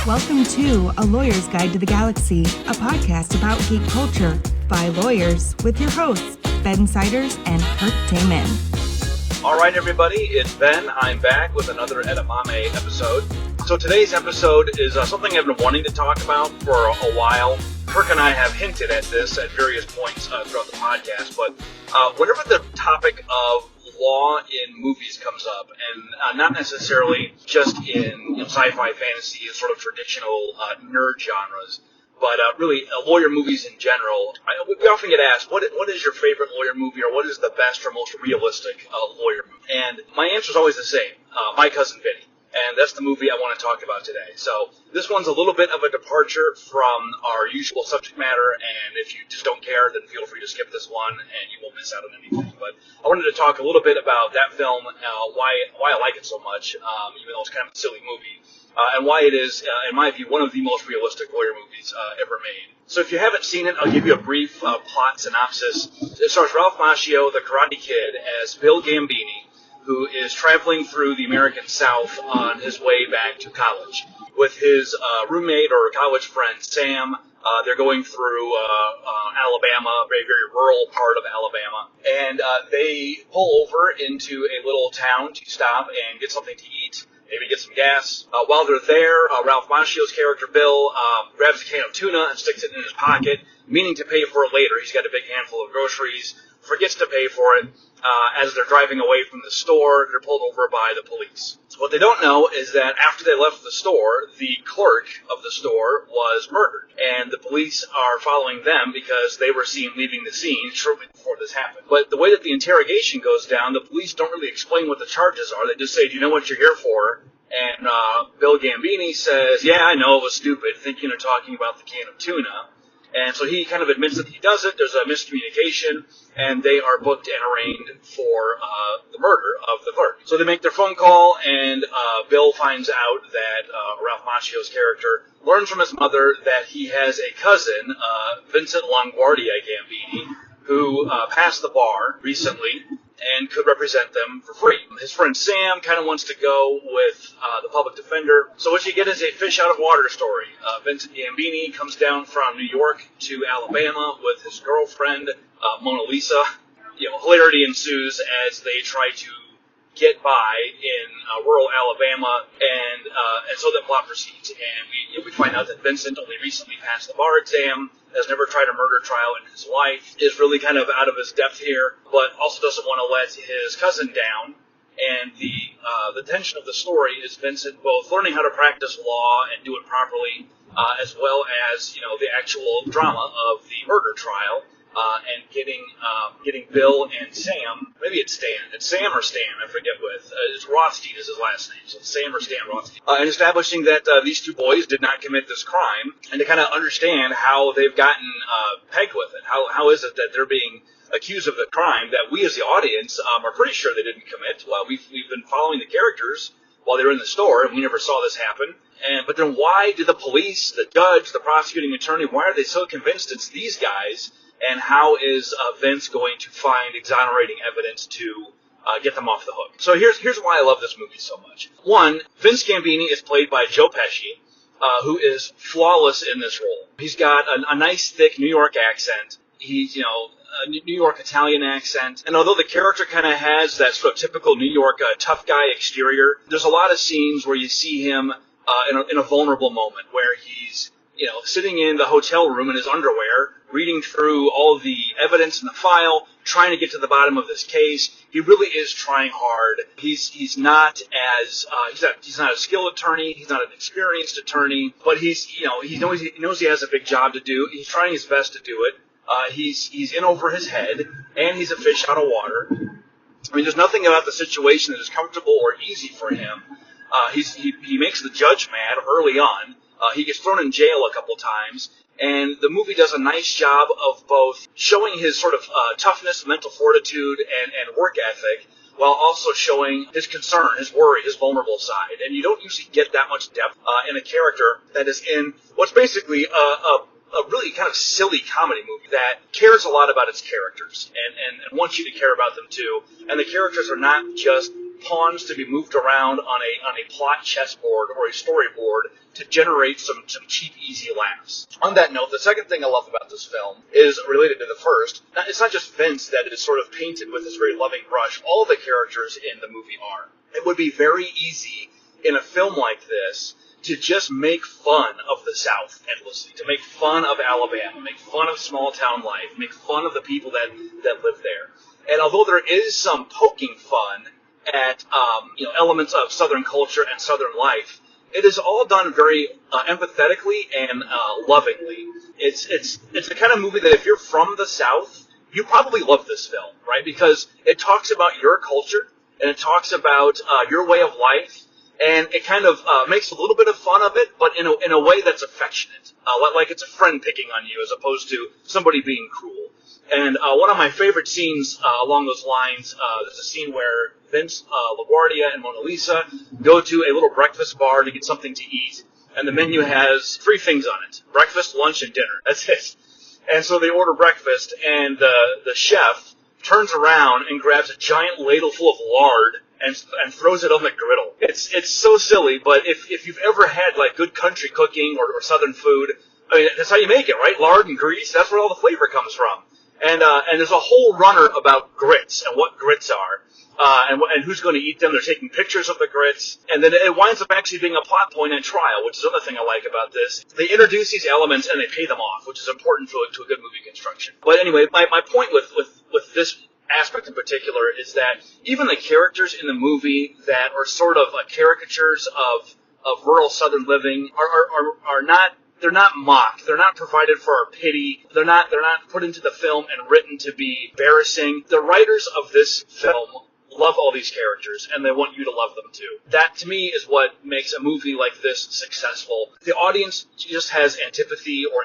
Welcome to A Lawyer's Guide to the Galaxy, a podcast about geek culture by lawyers with your hosts, Ben Siders and Kurt Taman. All right, everybody, it's Ben. I'm back with another Edamame episode. So today's episode is something I've been wanting to talk about for a while. Kirk and I have hinted at this at various points throughout the podcast, but whenever the topic of law in movies comes up, and not necessarily just in sci-fi, fantasy, and sort of traditional nerd genres, but really lawyer movies in general, we often get asked, what is your favorite lawyer movie, or what is the best or most realistic lawyer movie? And my answer is always the same, My Cousin Vinny. And that's the movie I want to talk about today. So this one's a little bit of a departure from our usual subject matter, and if you just don't care, then feel free to skip this one, and you won't miss out on anything. But I wanted to talk a little bit about that film, why I like it so much, even though it's kind of a silly movie, and why it is, in my view, one of the most realistic lawyer movies ever made. So if you haven't seen it, I'll give you a brief plot synopsis. It stars Ralph Macchio, the Karate Kid, as Bill Gambini, who is traveling through the American South on his way back to college. With his roommate or college friend, Sam, they're going through Alabama, a very, very rural part of Alabama, and they pull over into a little town to stop and get something to eat, maybe get some gas. While they're there, Ralph Macchio's character, Bill, grabs a can of tuna and sticks it in his pocket, meaning to pay for it later. He's got a big handful of groceries, forgets to pay for it. As they're driving away from the store, they're pulled over by the police. So what they don't know is that after they left the store, the clerk of the store was murdered. And the police are following them because they were seen leaving the scene shortly before this happened. But the way that the interrogation goes down, the police don't really explain what the charges are. They just say, do you know what you're here for? And Bill Gambini says, yeah, I know, it was stupid, thinking or talking about the can of tuna. And so he kind of admits that he does it. There's a miscommunication, and they are booked and arraigned for the murder of the clerk. So they make their phone call, and Bill finds out that Ralph Macchio's character learns from his mother that he has a cousin, Vincent LaGuardia Gambini, who passed the bar recently and could represent them for free. His friend Sam kind of wants to go with the public defender. So what you get is a fish-out-of-water story. Vincent Gambini comes down from New York to Alabama with his girlfriend, Mona Lisa. Hilarity ensues as they try to get by in rural Alabama, and so the plot proceeds. And we find out that Vincent only recently passed the bar exam, has never tried a murder trial in his life, is really kind of out of his depth here, but also doesn't want to let his cousin down. And the tension of the story is Vincent both learning how to practice law and do it properly, as well as the actual drama of the murder trial, and getting Bill and Sam, maybe it's Stan. It's Sam or Stan, I forget with. It's Rothstein is his last name, so Sam or Stan Rothstein. And establishing that these two boys did not commit this crime, and to kind of understand how they've gotten pegged with it. How is it that they're being accused of the crime that we as the audience are pretty sure they didn't commit? Well, we've been following the characters while they were in the store, and we never saw this happen. But then why did the police, the judge, the prosecuting attorney, why are they so convinced it's these guys? And how is Vince going to find exonerating evidence to get them off the hook? So here's why I love this movie so much. One, Vince Gambini is played by Joe Pesci, who is flawless in this role. He's got a nice, thick New York accent. He's, a New York Italian accent. And although the character kind of has that sort of typical New York tough guy exterior, there's a lot of scenes where you see him in a vulnerable moment where he's sitting in the hotel room in his underwear, reading through all the evidence in the file, trying to get to the bottom of this case. He really is trying hard. He's not a skilled attorney. He's not an experienced attorney, but he knows he has a big job to do. He's trying his best to do it. He's in over his head, and he's a fish out of water. I mean, there's nothing about the situation that is comfortable or easy for him. He makes the judge mad early on. He gets thrown in jail a couple times, and the movie does a nice job of both showing his sort of toughness, mental fortitude, and work ethic, while also showing his concern, his worry, his vulnerable side. And you don't usually get that much depth in a character that is in what's basically a really kind of silly comedy movie that cares a lot about its characters and wants you to care about them too. And the characters are not just pawns to be moved around on a plot chessboard or a storyboard to generate some cheap, easy laughs. On that note, the second thing I love about this film is related to the first. It's not just Vince that is sort of painted with this very loving brush. All of the characters in the movie are. It would be very easy in a film like this to just make fun of the South endlessly, to make fun of Alabama, make fun of small-town life, make fun of the people that live there. And although there is some poking fun at elements of Southern culture and Southern life, it is all done very empathetically and lovingly. It's the kind of movie that if you're from the South, you probably love this film, right? Because it talks about your culture, and it talks about your way of life, and it kind of makes a little bit of fun of it, but in a way that's affectionate, like it's a friend picking on you as opposed to somebody being cruel. And one of my favorite scenes along those lines, there's a scene where Vince, LaGuardia, and Mona Lisa go to a little breakfast bar to get something to eat, and the menu has 3 things on it: breakfast, lunch, and dinner. That's it. And so they order breakfast, and the chef turns around and grabs a giant ladle full of lard and throws it on the griddle. It's so silly, but if you've ever had like good country cooking or Southern food, I mean, that's how you make it, right? Lard and grease, that's where all the flavor comes from. And there's a whole runner about grits and what grits are, and who's going to eat them. They're taking pictures of the grits, and then it winds up actually being a plot point at trial, which is another thing I like about this. They introduce these elements and they pay them off, which is important to a good movie construction. But anyway, my point with this aspect in particular is that even the characters in the movie that are sort of caricatures of rural Southern living are not. They're not mocked. They're not provided for our pity. They're not put into the film and written to be embarrassing. The writers of this film love all these characters, and they want you to love them too. That, to me, is what makes a movie like this successful. The audience just has antipathy or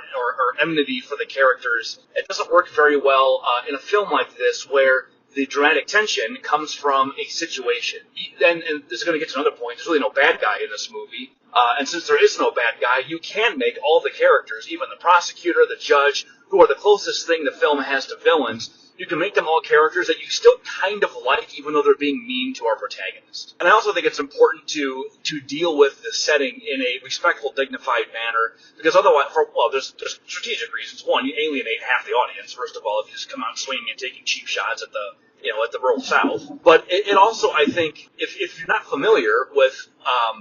enmity for the characters. It doesn't work very well in a film like this where the dramatic tension comes from a situation. And this is going to get to another point. There's really no bad guy in this movie. And since there is no bad guy, you can make all the characters, even the prosecutor, the judge, who are the closest thing the film has to villains, you can make them all characters that you still kind of like, even though they're being mean to our protagonist. And I also think it's important to deal with the setting in a respectful, dignified manner, because otherwise, there's strategic reasons. One, you alienate half the audience, first of all, if you just come out swinging and taking cheap shots at the rural South. But it also, I think, if you're not familiar with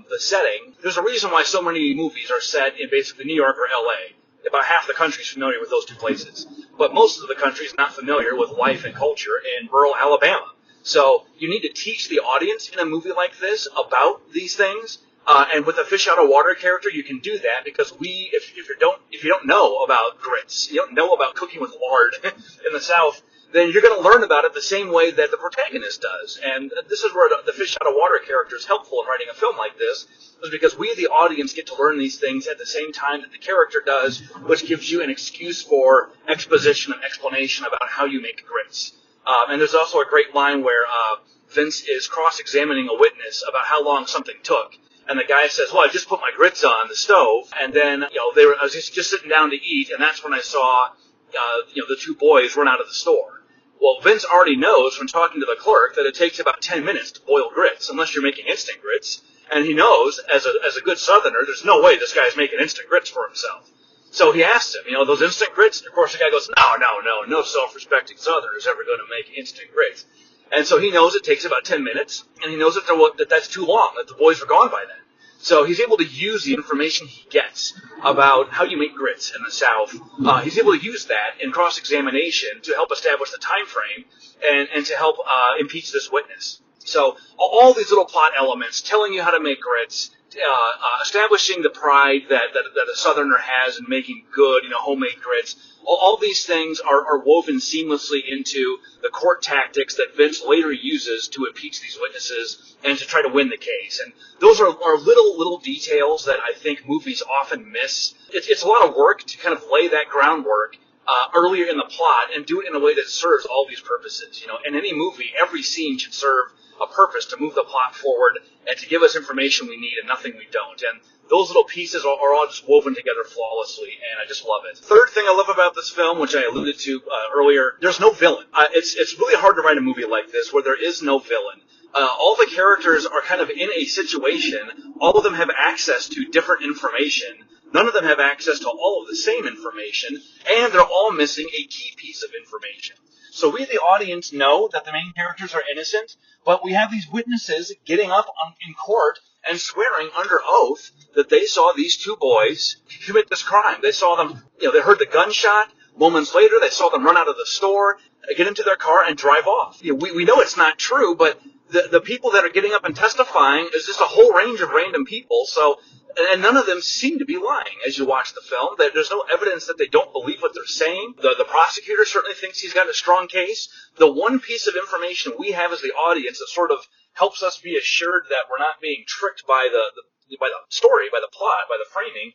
the setting, there's a reason why so many movies are set in basically New York or L.A. About half the country is familiar with those two places. But most of the country is not familiar with life and culture in rural Alabama. So you need to teach the audience in a movie like this about these things. And with a fish out of water character, you can do that because if you don't know about grits, you don't know about cooking with lard in the South, then you're going to learn about it the same way that the protagonist does. And this is where the fish out of water character is helpful in writing a film like this, is because we, the audience, get to learn these things at the same time that the character does, which gives you an excuse for exposition and explanation about how you make grits. And there's also a great line where Vince is cross-examining a witness about how long something took. And the guy says, well, I just put my grits on the stove, and then I was just sitting down to eat, and that's when I saw the two boys run out of the store. Well, Vince already knows from talking to the clerk that it takes about 10 minutes to boil grits, unless you're making instant grits. And he knows, as a good Southerner, there's no way this guy's making instant grits for himself. So he asks him, those instant grits? And of course, the guy goes, no self-respecting Southerner is ever going to make instant grits. And so he knows it takes about 10 minutes, and he knows that that's too long, that the boys are gone by then. So he's able to use the information he gets about how you make grits in the South. He's able to use that in cross-examination to help establish the time frame and to help impeach this witness. So all these little plot elements, telling you how to make grits, establishing the pride that a Southerner has in making good, homemade grits. All these things are woven seamlessly into the court tactics that Vince later uses to impeach these witnesses and to try to win the case. And those are little details that I think movies often miss. It's a lot of work to kind of lay that groundwork earlier in the plot and do it in a way that serves all these purposes. In any movie, every scene should serve a purpose to move the plot forward and to give us information we need and nothing we don't. And those little pieces are all just woven together flawlessly, and I just love it. Third thing I love about this film, which I alluded to earlier, there's no villain. It's really hard to write a movie like this where there is no villain. all the characters are kind of in a situation. All of them have access to different information. None of them have access to all of the same information, and they're all missing a key piece of information. So we, the audience, know that the main characters are innocent, but we have these witnesses getting up in court and swearing under oath that they saw these two boys commit this crime. They saw them, they heard the gunshot. Moments later, they saw them run out of the store, get into their car, and drive off. We know it's not true, but the people that are getting up and testifying is just a whole range of random people. So, and none of them seem to be lying as you watch the film. There's no evidence that they don't believe what they're saying. The prosecutor certainly thinks he's got a strong case. The one piece of information we have as the audience that sort of helps us be assured that we're not being tricked by the story, by the plot, by the framing,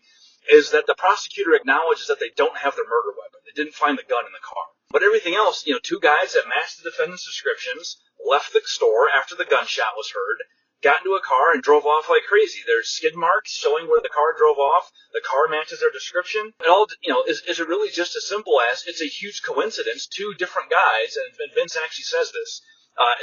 is that the prosecutor acknowledges that they don't have the murder weapon. They didn't find the gun in the car. But everything else, two guys that matched the defendant's descriptions left the store after the gunshot was heard, got into a car, and drove off like crazy. There's skid marks showing where the car drove off. The car matches their description. It all, is it really just as simple as it's a huge coincidence? Two different guys, and Vince actually says this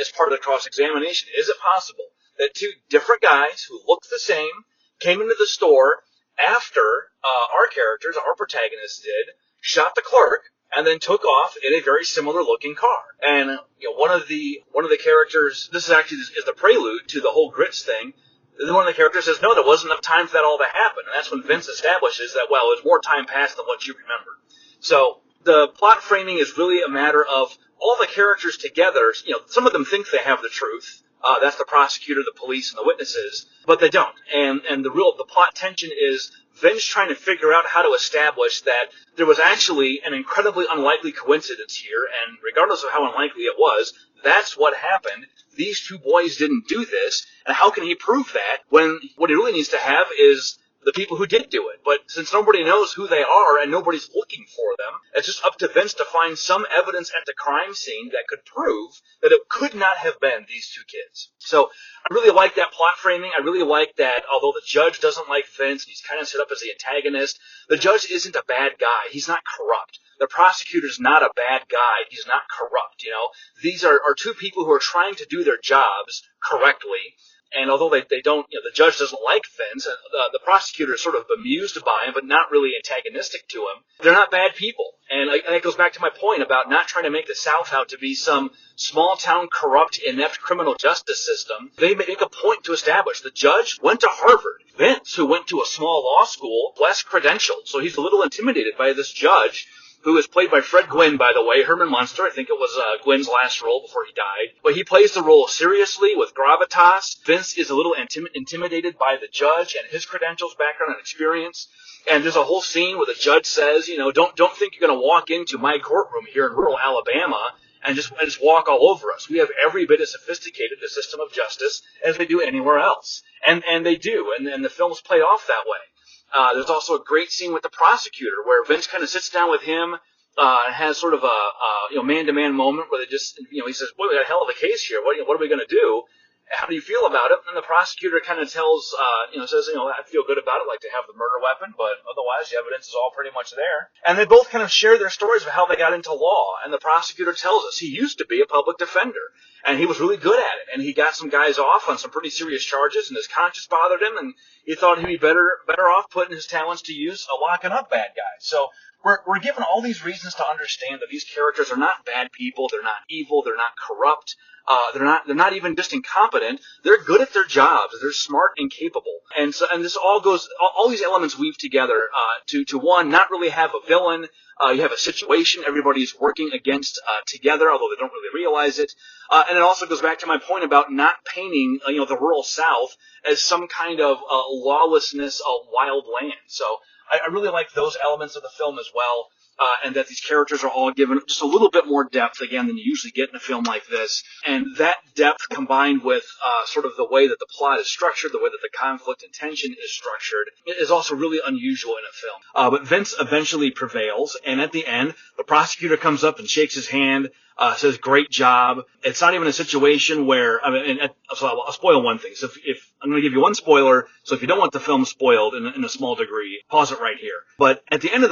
as part of the cross-examination. Is it possible that two different guys who looked the same came into the store after our characters, our protagonists did, shot the clerk, and then took off in a very similar-looking car? And one of the characters, this is actually is the prelude to the whole grits thing. One of the characters says, "No, there wasn't enough time for that all to happen," and that's when Vince establishes that there's more time passed than what you remember. So the plot framing is really a matter of all the characters together. Some of them think they have the truth. That's the prosecutor, the police, and the witnesses, but they don't. And the plot tension is Vince trying to figure out how to establish that there was actually an incredibly unlikely coincidence here, and regardless of how unlikely it was, that's what happened. These two boys didn't do this, and how can he prove that when what he really needs to have is the people who did do it? But since nobody knows who they are and nobody's looking for them, it's just up to Vince to find some evidence at the crime scene that could prove that it could not have been these two kids. So I really like that plot framing. I really like that although the judge doesn't like Vince, he's kind of set up as the antagonist, the judge isn't a bad guy. He's not corrupt. The prosecutor's not a bad guy. He's not corrupt, These are two people who are trying to do their jobs correctly. And although they don't, the judge doesn't like Vince, the prosecutor is sort of bemused by him, but not really antagonistic to him. They're not bad people. And that goes back to my point about not trying to make the South out to be some small-town, corrupt, inept criminal justice system. They make a point to establish the judge went to Harvard. Vince, who went to a small law school, less credentialed. So he's a little intimidated by this judge, who is played by Fred Gwynne, by the way, Herman Munster. I think it was Gwynne's last role before he died. But he plays the role seriously, with gravitas. Vince is a little intimidated by the judge and his credentials, background, and experience. And there's a whole scene where the judge says, don't think you're going to walk into my courtroom here in rural Alabama and just walk all over us. We have every bit as sophisticated a system of justice as they do anywhere else. And they do, and the film's played off that way. There's also a great scene with the prosecutor where Vince kind of sits down with him and has sort of a man-to-man moment where they just, he says, "Boy, we got a hell of a case here. What are we going to do? How do you feel about it?" And the prosecutor kind of tells, says, "I feel good about it, like to have the murder weapon, but otherwise the evidence is all pretty much there." And they both kind of share their stories of how they got into law. And the prosecutor tells us he used to be a public defender, and he was really good at it. And he got some guys off on some pretty serious charges, and his conscience bothered him, and he thought he'd be better off putting his talents to use locking up bad guys. So we're given all these reasons to understand that these characters are not bad people. They're not evil. They're not corrupt. They're not even just incompetent. They're good at their jobs. They're smart and capable. And this all these elements weave together to one, not really have a villain. You have a situation everybody's working against together, although they don't really realize it. And it also goes back to my point about not painting the rural South as some kind of lawlessness, wild land. So I really like those elements of the film as well. And that these characters are all given just a little bit more depth, again, than you usually get in a film like this. And that depth combined with sort of the way that the plot is structured, the way that the conflict and tension is structured, is also really unusual in a film. But Vince eventually prevails, and at the end, the prosecutor comes up and shakes his hand, says, "Great job." It's not even a situation where, so I'll spoil one thing. So if I'm going to give you one spoiler, so if you don't want the film spoiled in a small degree, pause it right here. But at the end of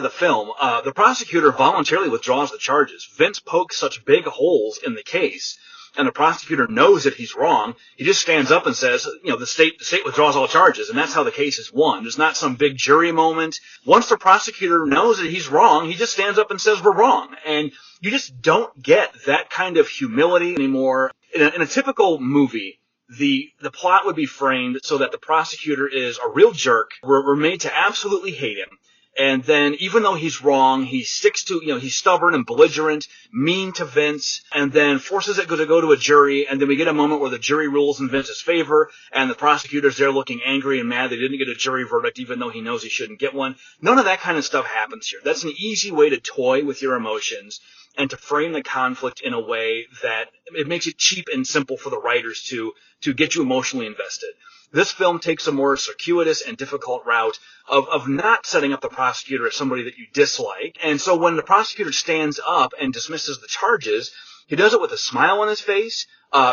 the film, the prosecutor voluntarily withdraws the charges. Vince pokes such big holes in the case and the prosecutor knows that he's wrong, he just stands up and says, the state withdraws all charges, and that's how the case is won. There's not some big jury moment. Once the prosecutor knows that he's wrong, he just stands up and says, we're wrong. And you just don't get that kind of humility anymore. In a typical movie, the plot would be framed so that the prosecutor is a real jerk. We're made to absolutely hate him. And then, even though he's wrong, he sticks to, he's stubborn and belligerent, mean to Vince, and then forces it to go to a jury, and then we get a moment where the jury rules in Vince's favor, and the prosecutor's there looking angry and mad they didn't get a jury verdict, even though he knows he shouldn't get one. None of that kind of stuff happens here. That's an easy way to toy with your emotions and to frame the conflict in a way that it makes it cheap and simple for the writers to get you emotionally invested. This film takes a more circuitous and difficult route of not setting up the prosecutor as somebody that you dislike. And so when the prosecutor stands up and dismisses the charges, he does it with a smile on his face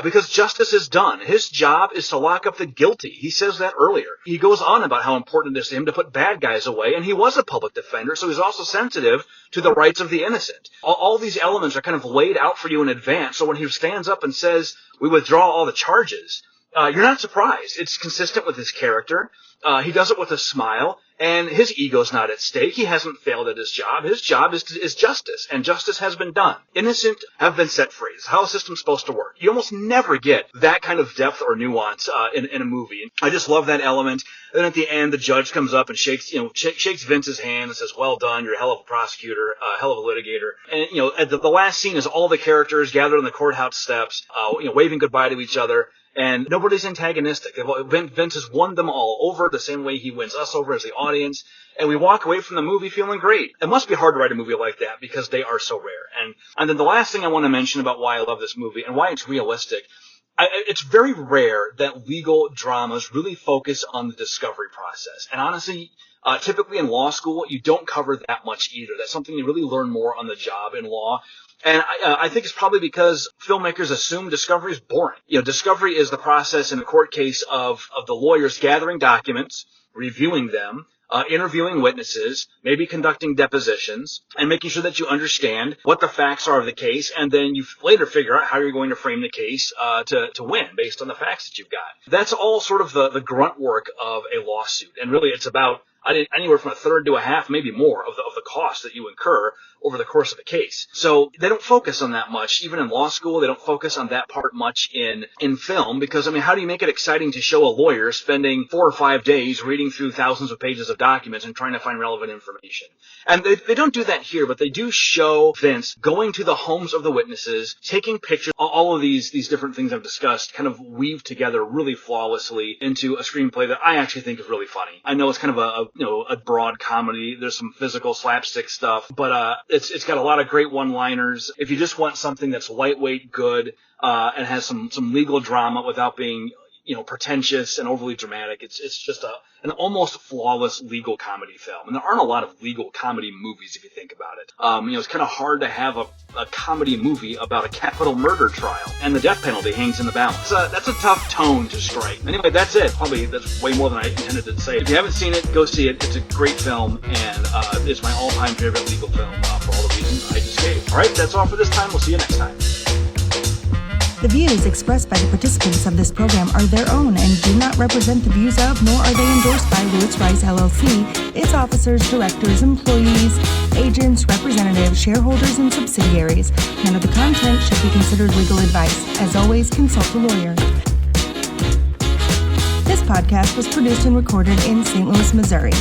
because justice is done. His job is to lock up the guilty. He says that earlier. He goes on about how important it is to him to put bad guys away, and he was a public defender, so he's also sensitive to the rights of the innocent. All these elements are kind of laid out for you in advance, so when he stands up and says, we withdraw all the charges, you're not surprised. It's consistent with his character. He does it with a smile, and his ego's not at stake. He hasn't failed at his job. His job is justice, and justice has been done. Innocent have been set free. It's how a system's supposed to work. You almost never get that kind of depth or nuance in a movie. I just love that element. Then at the end, the judge comes up and shakes Vince's hand and says, well done, you're a hell of a prosecutor, a hell of a litigator. And, the last scene is all the characters gathered on the courthouse steps, waving goodbye to each other. And nobody's antagonistic. Vince has won them all over the same way he wins us over as the audience. And we walk away from the movie feeling great. It must be hard to write a movie like that because they are so rare. And then the last thing I want to mention about why I love this movie and why it's realistic, it's very rare that legal dramas really focus on the discovery process. And honestly, typically in law school, you don't cover that much either. That's something you really learn more on the job in law. And I think it's probably because filmmakers assume discovery is boring. Discovery is the process in a court case of the lawyers gathering documents, reviewing them, interviewing witnesses, maybe conducting depositions, and making sure that you understand what the facts are of the case, and then you later figure out how you're going to frame the case to win based on the facts that you've got. That's all sort of the grunt work of a lawsuit, and really it's about anywhere from a third to a half, maybe more, of the cost that you incur over the course of a case. So they don't focus on that much. Even in law school, they don't focus on that part much in film because, how do you make it exciting to show a lawyer spending 4 or 5 days reading through thousands of pages of documents and trying to find relevant information? And they don't do that here, but they do show Vince going to the homes of the witnesses, taking pictures. All of these different things I've discussed kind of weave together really flawlessly into a screenplay that I actually think is really funny. I know it's kind of a broad comedy. There's some physical slapstick stuff, but it's got a lot of great one-liners. If you just want something that's lightweight, good, and has some legal drama without being pretentious and overly dramatic, it's just an almost flawless legal comedy film. And there aren't a lot of legal comedy movies if you think about it. It's kind of hard to have a comedy movie about a capital murder trial, and the death penalty hangs in the balance. That's a tough tone to strike. Anyway, that's it. Probably that's way more than I intended to say. If you haven't seen it, go see it. It's a great film, and it's my all-time favorite legal film for all the reasons I just gave. All right, that's all for this time. We'll see you next time. The views expressed by the participants of this program are their own and do not represent the views of, nor are they endorsed by Lewis Rice LLC, its officers, directors, employees, agents, representatives, shareholders, and subsidiaries. None of the content should be considered legal advice. As always, consult a lawyer. This podcast was produced and recorded in St. Louis, Missouri.